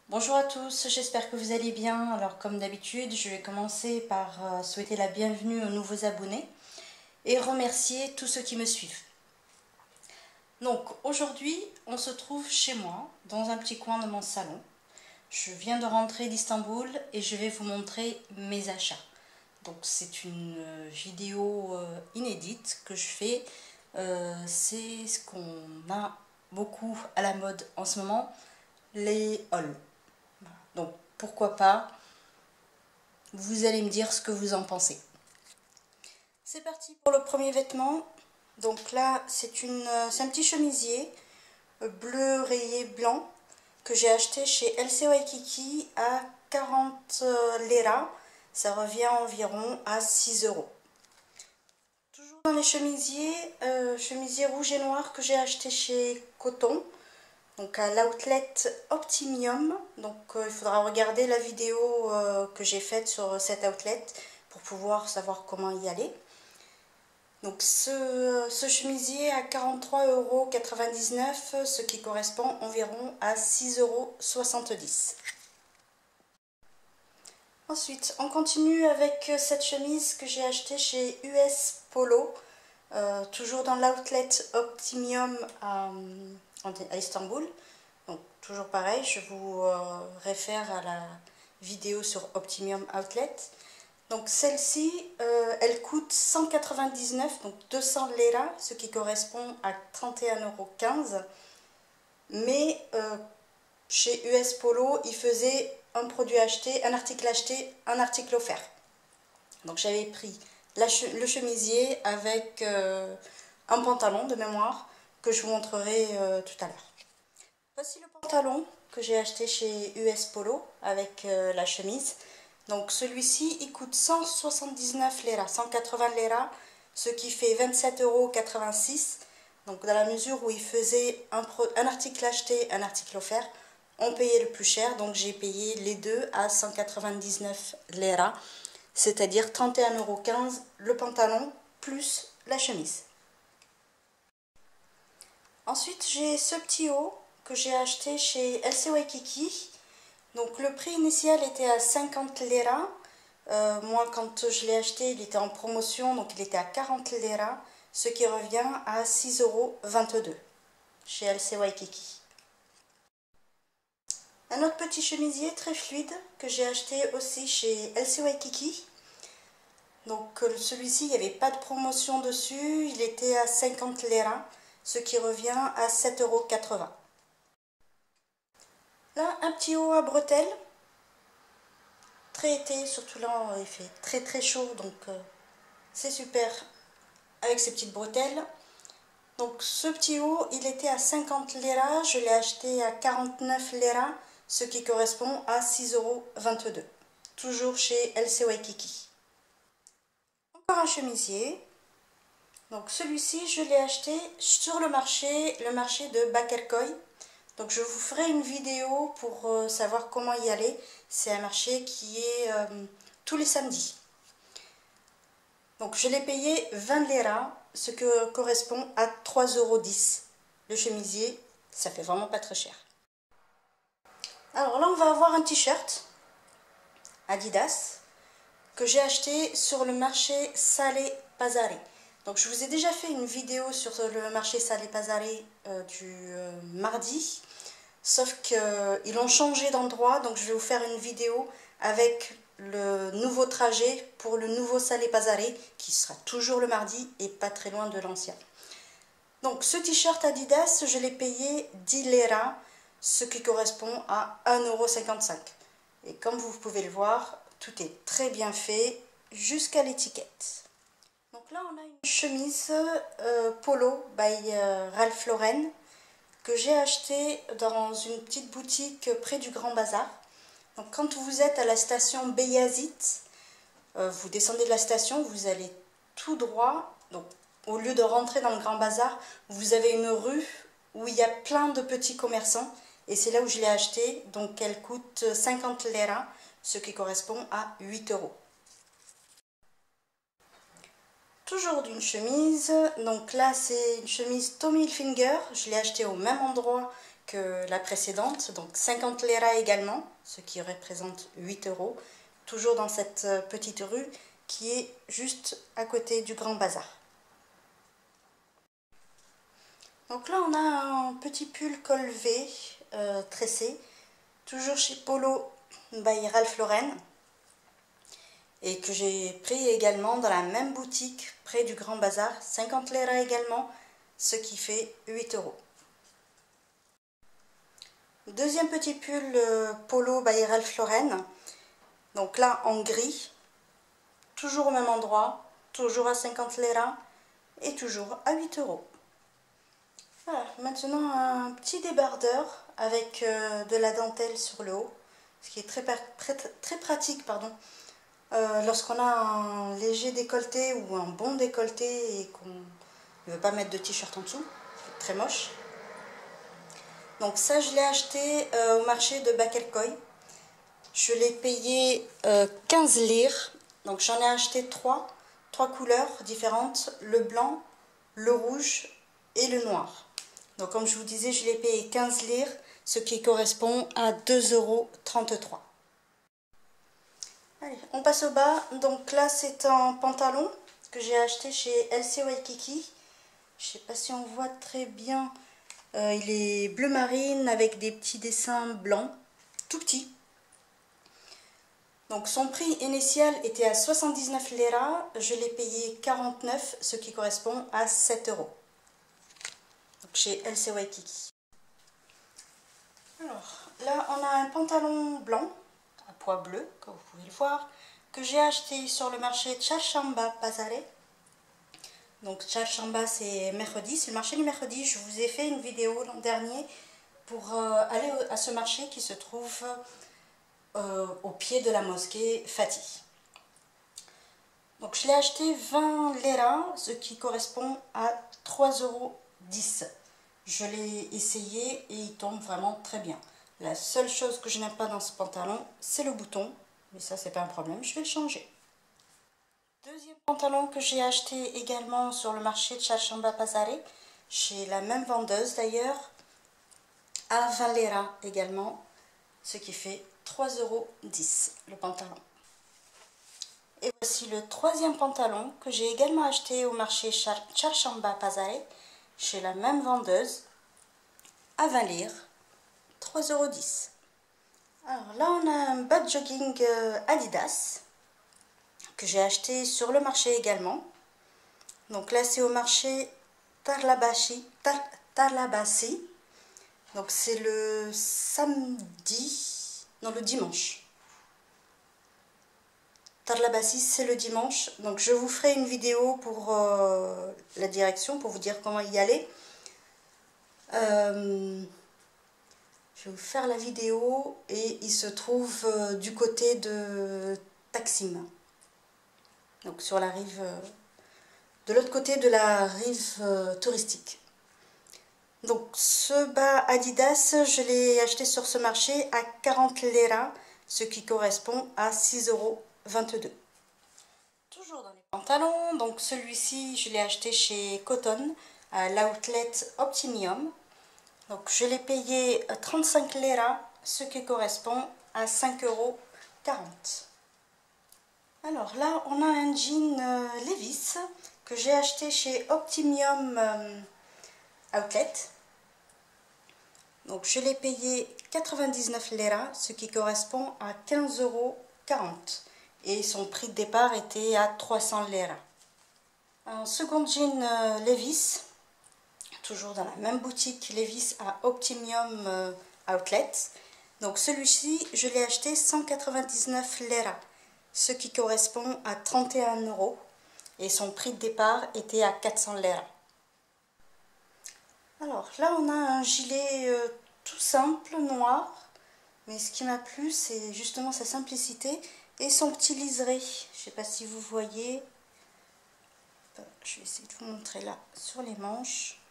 Bonjour à tous, j'espère que vous allez bien. Alors comme d'habitude, je vais commencer par souhaiter la bienvenue aux nouveaux abonnés et remercier tous ceux qui me suivent. Donc aujourd'hui, on se trouve chez moi, dans un petit coin de mon salon. Je viens de rentrer d'Istanbul et je vais vous montrer mes achats. Donc c'est une vidéo inédite que je fais. C'est ce qu'on a beaucoup à la mode en ce moment, les hauls. Donc pourquoi pas, vous allez me dire ce que vous en pensez. C'est parti pour le premier vêtement. Donc là c'est un petit chemisier bleu rayé blanc que j'ai acheté chez LC Waikiki à 40 lira. Ça revient environ à 6 euros. Toujours dans les chemisiers, chemisier rouge et noir que j'ai acheté chez Coton. Donc à l'outlet Optimium. Donc il faudra regarder la vidéo que j'ai faite sur cet outlet pour pouvoir savoir comment y aller. Donc ce chemisier à 43,99 €, ce qui correspond environ à 6,70 €. Ensuite, on continue avec cette chemise que j'ai achetée chez US Polo, toujours dans l'outlet Optimium à Istanbul. Donc toujours pareil, je vous réfère à la vidéo sur Optimium Outlet. Donc celle-ci, elle coûte 199, donc 200 lira, ce qui correspond à 31,15 €. Mais chez US Polo, il faisait un produit acheté, un article offert. Donc j'avais pris le chemisier avec un pantalon de mémoire que je vous montrerai tout à l'heure. Voici le pantalon que j'ai acheté chez US Polo avec la chemise. Donc celui-ci, il coûte 179 lira, 180 lira, ce qui fait 27,86 €. Donc dans la mesure où il faisait un article acheté, un article offert, on payait le plus cher. Donc j'ai payé les deux à 199 lira, c'est-à-dire 31,15 € le pantalon plus la chemise. Ensuite j'ai ce petit haut que j'ai acheté chez LC Waikiki. Donc le prix initial était à 50 lira. Moi quand je l'ai acheté il était en promotion, donc il était à 40 lira, ce qui revient à 6,22 € chez LC Waikiki. Un autre petit chemisier très fluide que j'ai acheté aussi chez LC Waikiki. Donc celui-ci il n'y avait pas de promotion dessus, il était à 50 lira, ce qui revient à 7,80 €. Là, un petit haut à bretelles, très été, surtout là il fait très chaud, donc c'est super avec ces petites bretelles. Donc ce petit haut, il était à 50 lira, je l'ai acheté à 49 lira, ce qui correspond à 6,22 €. Toujours chez LC Waikiki. Encore un chemisier. Donc celui-ci, je l'ai acheté sur le marché de Bakırköy. Donc je vous ferai une vidéo pour savoir comment y aller. C'est un marché qui est tous les samedis. Donc je l'ai payé 20 lira, ce qui correspond à 3,10 €. Le chemisier, ça fait vraiment pas très cher. Alors là on va avoir un t-shirt Adidas que j'ai acheté sur le marché Sale Pazare. Donc je vous ai déjà fait une vidéo sur le marché Sale Pazare du mardi, sauf qu'ils ont changé d'endroit, donc je vais vous faire une vidéo avec le nouveau trajet pour le nouveau Sale Pazare qui sera toujours le mardi et pas très loin de l'ancien. Donc ce t-shirt Adidas, je l'ai payé 10 lira, ce qui correspond à 1,55 €. Et comme vous pouvez le voir, tout est très bien fait jusqu'à l'étiquette. Donc là on a une chemise Polo by Ralph Lauren que j'ai acheté dans une petite boutique près du Grand Bazar. Donc quand vous êtes à la station Beyazit, vous descendez de la station, vous allez tout droit. Donc au lieu de rentrer dans le Grand Bazar, vous avez une rue où il y a plein de petits commerçants. Et c'est là où je l'ai acheté. Donc elle coûte 50 lira, ce qui correspond à 8 €. Toujours d'une chemise. Donc là c'est une chemise Tommy Hilfiger. Je l'ai acheté au même endroit que la précédente, donc 50 lira également, ce qui représente 8 euros, toujours dans cette petite rue qui est juste à côté du Grand Bazar. Donc là on a un petit pull col V tressé, toujours chez Polo by Ralph Lauren, et que j'ai pris également dans la même boutique près du Grand Bazar, 50 lira également, ce qui fait 8 euros. Deuxième petit pull Polo by Ralph Lauren, donc là en gris, toujours au même endroit, toujours à 50 lira et toujours à 8 euros. Voilà, maintenant un petit débardeur avec de la dentelle sur le haut, ce qui est très pratique, pardon, lorsqu'on a un léger décolleté ou un bon décolleté et qu'on ne veut pas mettre de t-shirt en dessous, c'est très moche. Donc ça je l'ai acheté au marché de Bakelkoy. Je l'ai payé 15 lire. Donc j'en ai acheté trois couleurs différentes, le blanc, le rouge et le noir. Donc comme je vous disais, je l'ai payé 15 lire, ce qui correspond à 2,33 euros. Allez, on passe au bas. Donc là c'est un pantalon que j'ai acheté chez LC Waikiki. Je ne sais pas si on voit très bien. Il est bleu marine avec des petits dessins blancs, tout petits. Donc son prix initial était à 79 lira, je l'ai payé 49, ce qui correspond à 7 euros. Donc chez LC Waikiki. Alors là on a un pantalon blanc à pois bleu, comme vous pouvez le voir, que j'ai acheté sur le marché Chalshamba Bazare. Donc Chalshamba c'est mercredi, c'est le marché du mercredi. Je vous ai fait une vidéo l'an dernier pour aller à ce marché qui se trouve au pied de la mosquée Fatih. Donc je l'ai acheté 20 lira, ce qui correspond à 3,10 euros. Je l'ai essayé et il tombe vraiment très bien. La seule chose que je n'aime pas dans ce pantalon, c'est le bouton. Mais ça, c'est pas un problème, je vais le changer. Deuxième pantalon que j'ai acheté également sur le marché de Chalshamba Bazare, chez la même vendeuse d'ailleurs, à 20 lira également, ce qui fait 3,10 euros le pantalon. Et voici le troisième pantalon que j'ai également acheté au marché Chalshamba Bazare, chez la même vendeuse, à 20 lire, 3,10 euros. Alors là on a un bas de jogging Adidas, que j'ai acheté sur le marché également. Donc là c'est au marché Tarlabasi. Donc c'est le samedi, non le dimanche. Tarlabasi c'est le dimanche. Donc je vous ferai une vidéo pour la direction, pour vous dire comment y aller. Je vais vous faire la vidéo et il se trouve du côté de Taksim. Donc sur la rive, de l'autre côté de la rive touristique. Donc ce bas Adidas, je l'ai acheté sur ce marché à 40 lira, ce qui correspond à 6,22 euros. Toujours dans les pantalons, donc celui-ci je l'ai acheté chez Cotton, à l'outlet Optimium. Donc je l'ai payé 35 lira, ce qui correspond à 5,40 euros. Alors là, on a un jean Levi's que j'ai acheté chez Optimium Outlet. Donc je l'ai payé 99 lira, ce qui correspond à 15,40 euros. Et son prix de départ était à 300 lira. Un second jean Levi's, toujours dans la même boutique Levi's à Optimium Outlet. Donc celui-ci, je l'ai acheté 199 lira, ce qui correspond à 31 euros. Et son prix de départ était à 400 lira. Alors là, on a un gilet tout simple, noir. Mais ce qui m'a plu, c'est justement sa simplicité et son petit liseré. Je ne sais pas si vous voyez. Je vais essayer de vous montrer là sur les manches.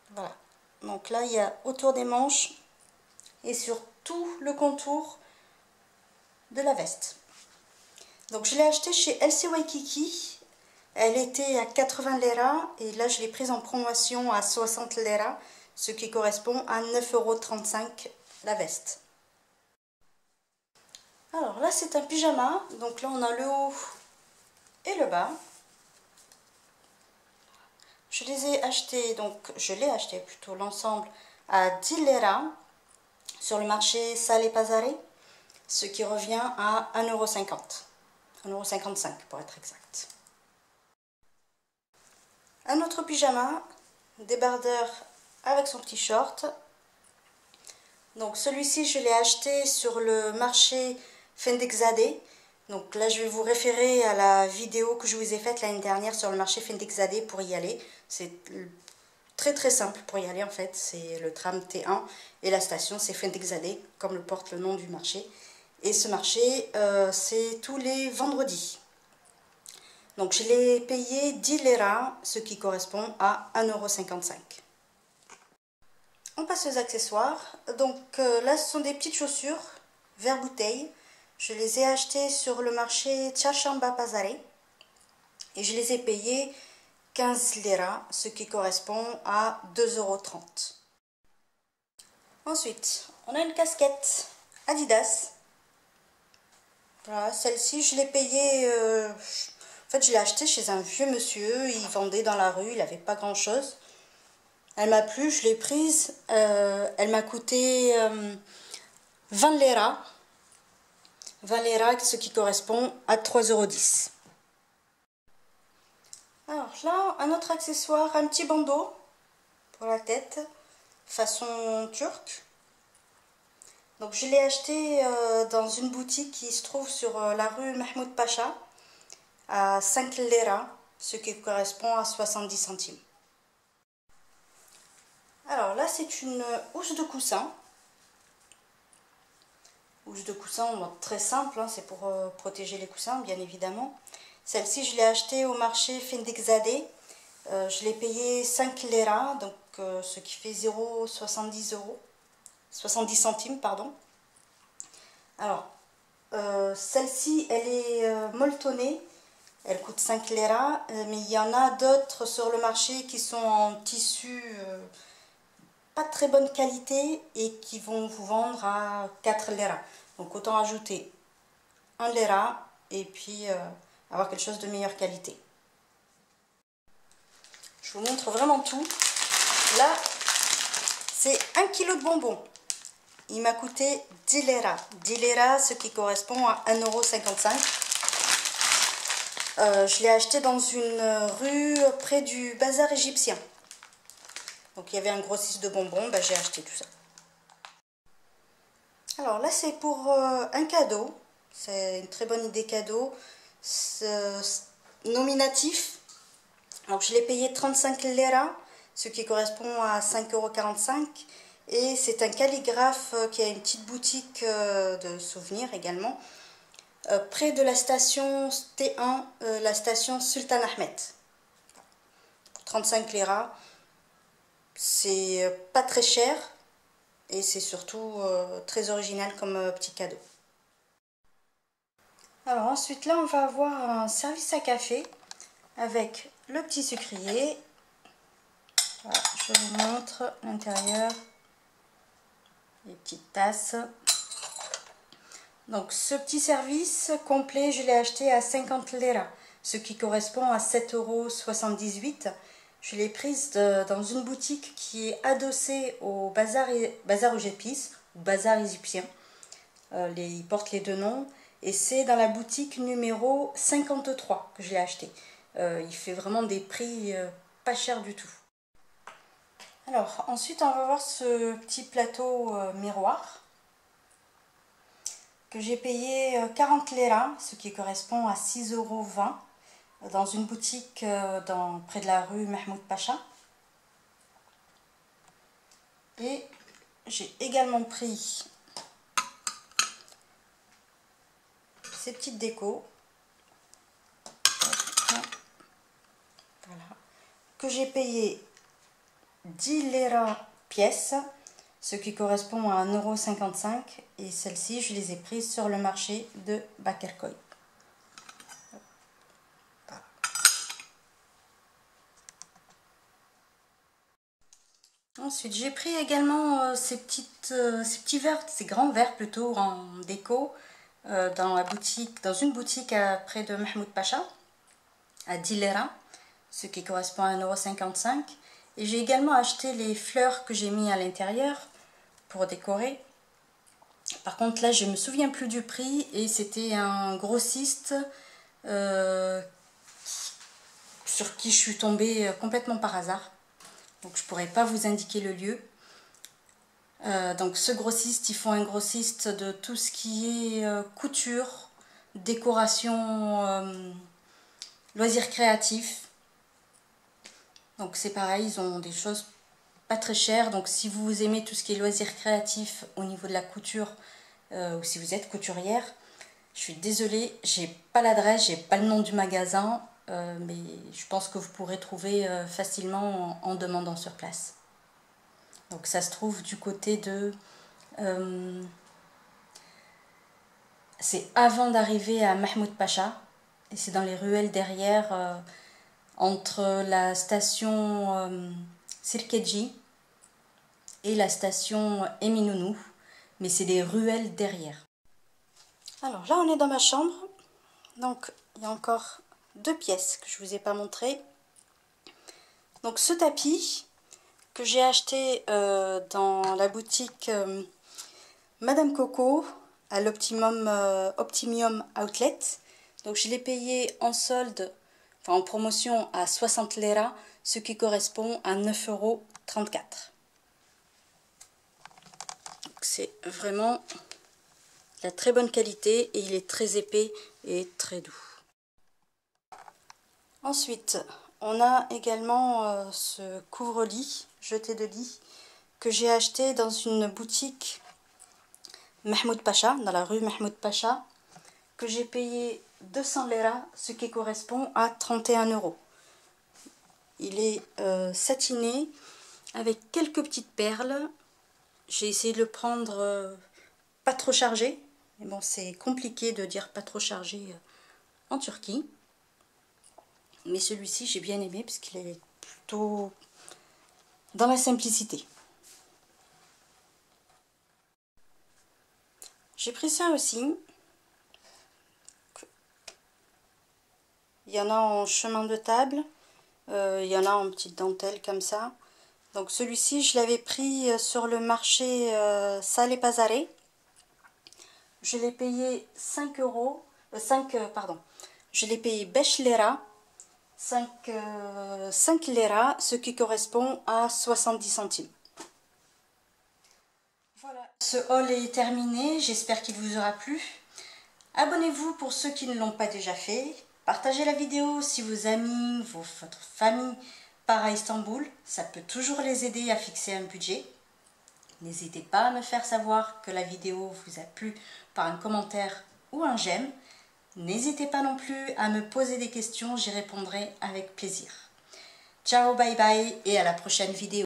Voilà. Donc là, il y a autour des manches et sur tout le contour de la veste. Donc je l'ai acheté chez LC Waikiki. Elle était à 80 lira et là je l'ai prise en promotion à 60 lira, ce qui correspond à 9,35 € la veste. Alors là c'est un pyjama, donc là on a le haut et le bas. Je les ai achetés, donc je l'ai acheté plutôt l'ensemble à 10 lira sur le marché Sale Pasare, ce qui revient à 1,50 €, 1,55 € pour être exact. Un autre pyjama, débardeur avec son petit short. Donc celui-ci je l'ai acheté sur le marché Fendekzadeh. Donc là je vais vous référer à la vidéo que je vous ai faite l'année dernière sur le marché Fendekzadeh pour y aller. C'est très très simple pour y aller en fait. C'est le tram T1 et la station c'est Fendekzadeh comme le porte le nom du marché. Et ce marché c'est tous les vendredis. Donc je l'ai payé 10 lira, ce qui correspond à 1,55 €. On passe aux accessoires. Donc là ce sont des petites chaussures vert bouteille. Je les ai achetées sur le marché Chashamba Pasare et je les ai payées 15 lira, ce qui correspond à 2,30 €. Ensuite, on a une casquette Adidas. Voilà, celle-ci je l'ai payée... En fait, je l'ai acheté chez un vieux monsieur, il vendait dans la rue, il n'avait pas grand-chose. Elle m'a plu, je l'ai prise, elle m'a coûté 20 lira. 20 lira, ce qui correspond à 3,10 €. Alors là, un autre accessoire, un petit bandeau pour la tête, façon turque. Donc je l'ai acheté dans une boutique qui se trouve sur la rue Mahmoud Pacha, à 5 lira, ce qui correspond à 70 centimes. Alors là c'est une housse de coussin. Housse de coussin en mode très simple, hein, c'est pour protéger les coussins bien évidemment. Celle-ci je l'ai achetée au marché Fendekzadeh. Je l'ai payée 5 lira, donc ce qui fait 0,70 €, 70 centimes pardon. Alors celle-ci elle est molletonnée. Elle coûte 5 lira, mais il y en a d'autres sur le marché qui sont en tissu pas très bonne qualité et qui vont vous vendre à 4 lira. Donc autant ajouter 1 lira et puis avoir quelque chose de meilleure qualité. Je vous montre vraiment tout. Là, c'est 1 kg de bonbons. Il m'a coûté 10 lira. 10 lira, ce qui correspond à 1,55 €. Je l'ai acheté dans une rue près du bazar égyptien. Donc il y avait un grossiste de bonbons, ben, j'ai acheté tout ça. Alors là c'est pour un cadeau, c'est une très bonne idée cadeau, nominatif. Donc je l'ai payé 35 lira, ce qui correspond à 5,45 €. Et c'est un calligraphe qui a une petite boutique de souvenirs également, près de la station T1, la station Sultan Ahmed. 35 lira, c'est pas très cher et c'est surtout très original comme petit cadeau. Alors ensuite là on va avoir un service à café avec le petit sucrier. Voilà, je vous montre l'intérieur, les petites tasses. Donc ce petit service complet, je l'ai acheté à 50 lira, ce qui correspond à 7,78 €. Je l'ai prise dans une boutique qui est adossée au bazar égyptien, ou bazar égyptien. Ils portent les deux noms. Et c'est dans la boutique numéro 53 que je l'ai acheté. Il fait vraiment des prix pas chers du tout. Alors ensuite on va voir ce petit plateau miroir que j'ai payé 40 lira, ce qui correspond à 6,20 € dans une boutique près de la rue Mahmoud Pacha. Et j'ai également pris ces petites décos, voilà, que j'ai payé 10 lira pièce, ce qui correspond à 1,55 €. Et celles-ci, je les ai prises sur le marché de Bakerkoy. Voilà. Ensuite, j'ai pris également ces petits verres, ces grands verres plutôt en déco dans une boutique près de Mahmoud Pacha, à 10 lira, ce qui correspond à 1,55 €. Et j'ai également acheté les fleurs que j'ai mis à l'intérieur pour décorer. Par contre, là, je ne me souviens plus du prix et c'était un grossiste sur qui je suis tombée complètement par hasard. Donc, je ne pourrais pas vous indiquer le lieu. Donc, ce grossiste, ils font un grossiste de tout ce qui est couture, décoration, loisirs créatifs. Donc, c'est pareil, ils ont des choses pas très chères. Donc, si vous aimez tout ce qui est loisirs créatifs au niveau de la couture, ou si vous êtes couturière, je suis désolée, j'ai pas l'adresse, j'ai pas le nom du magasin, mais je pense que vous pourrez trouver facilement en demandant sur place. Donc ça se trouve du côté de... c'est avant d'arriver à Mahmoud Pacha, et c'est dans les ruelles derrière, entre la station Sirkedji et la station Eminounou, mais c'est des ruelles derrière. Alors là, on est dans ma chambre. Donc, il y a encore 2 pièces que je ne vous ai pas montrées. Donc, ce tapis que j'ai acheté dans la boutique Madame Coco à l'Optimum Outlet. Donc, je l'ai payé en solde, enfin en promotion à 60 lira, ce qui correspond à 9,34 €. C'est vraiment de la très bonne qualité et il est très épais et très doux. Ensuite, on a également ce couvre-lit, jeté de lit, que j'ai acheté dans une boutique Mahmoud Pacha, dans la rue Mahmoud Pacha, que j'ai payé 200 lira, ce qui correspond à 31 €. Il est satiné avec quelques petites perles. J'ai essayé de le prendre pas trop chargé. Mais bon, c'est compliqué de dire pas trop chargé en Turquie. Mais celui-ci, j'ai bien aimé parce qu'il est plutôt dans la simplicité. J'ai pris ça aussi. Il y en a en chemin de table. Il y en a en petite dentelle comme ça. Donc celui-ci, je l'avais pris sur le marché Sale Pazare. Je l'ai payé 5 €. Je l'ai payé 5 lira. 5 lira, ce qui correspond à 70 centimes. Voilà, ce haul est terminé, j'espère qu'il vous aura plu. Abonnez-vous pour ceux qui ne l'ont pas déjà fait. Partagez la vidéo si vos amis, votre famille part à Istanbul. Ça peut toujours les aider à fixer un budget. N'hésitez pas à me faire savoir que la vidéo vous a plu par un commentaire ou un j'aime. N'hésitez pas non plus à me poser des questions, j'y répondrai avec plaisir. Ciao, bye bye et à la prochaine vidéo.